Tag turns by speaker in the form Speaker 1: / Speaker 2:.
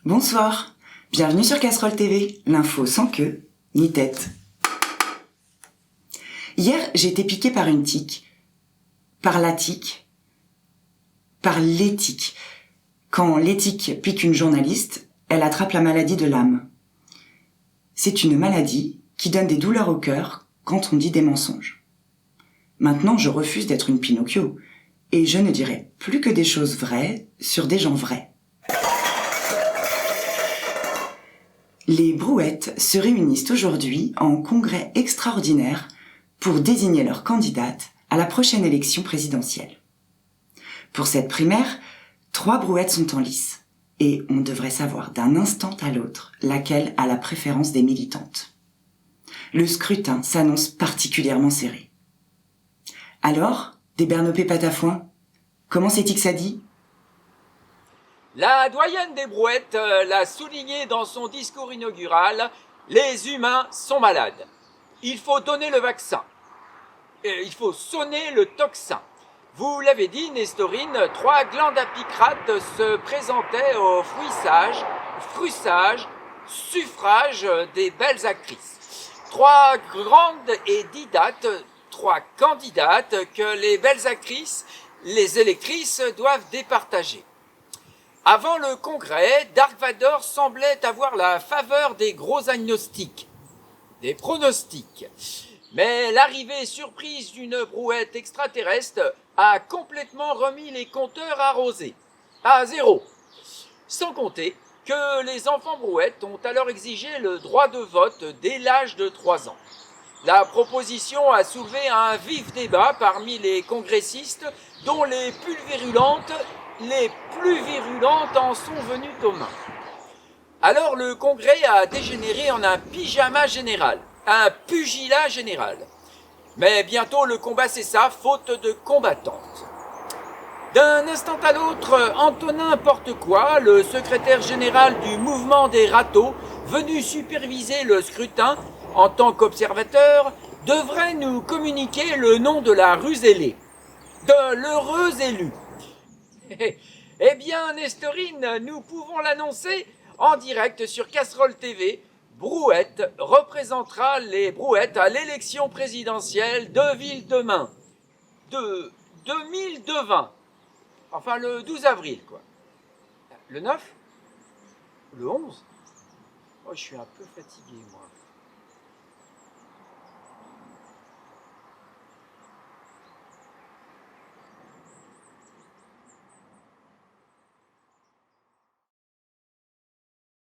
Speaker 1: Bonsoir, bienvenue sur Casserole TV, l'info sans queue ni tête. Hier, j'ai été piquée par une tique, par la tique, par l'éthique. Quand l'éthique pique une journaliste, elle attrape la maladie de l'âme. C'est une maladie qui donne des douleurs au cœur quand on dit des mensonges. Maintenant, je refuse d'être une Pinocchio et je ne dirai plus que des choses vraies sur des gens vrais. Les Brouettes se réunissent aujourd'hui en congrès extraordinaire pour désigner leur candidate à la prochaine élection présidentielle. Pour cette primaire, 3 Brouettes sont en lice et on devrait savoir d'un instant à l'autre laquelle a la préférence des militantes. Le scrutin s'annonce particulièrement serré. Alors, des Bernopé Patafouin, comment c'est-il que ça dit ?
Speaker 2: La doyenne des Brouettes l'a souligné dans son discours inaugural, les humains sont malades. Il faut donner le vaccin. Il faut sonner le tocsin. Vous l'avez dit, Nestorine, 3 glandes apicrates se présentaient au fruissage, suffrage des belles actrices. 3 grandes et 10 dates, 3 candidates que les belles actrices, les électrices doivent départager. Avant le congrès, Dark Vador semblait avoir la faveur des gros agnostiques, des pronostics. Mais l'arrivée surprise d'une brouette extraterrestre a complètement remis les compteurs arrosés, à 0. Sans compter que les enfants brouettes ont alors exigé le droit de vote dès l'âge de 3 ans. La proposition a soulevé un vif débat parmi les congressistes dont les plus virulentes en sont venues aux mains. Alors le congrès a dégénéré en un pyjama général, un pugilat général. Mais bientôt le combat cessa, faute de combattantes. D'un instant à l'autre, Antonin Portequois, le secrétaire général du mouvement des râteaux, venu superviser le scrutin en tant qu'observateur, devrait nous communiquer le nom de la rusellée, de l'heureux élu. Eh bien, Nestorine, nous pouvons l'annoncer en direct sur Casserole TV. Brouette représentera les Brouettes à l'élection présidentielle de Ville-Demain. De 2020. Enfin, le 12 avril, quoi. Le 9 ? Le 11 ? Oh, je suis un peu fatigué, moi.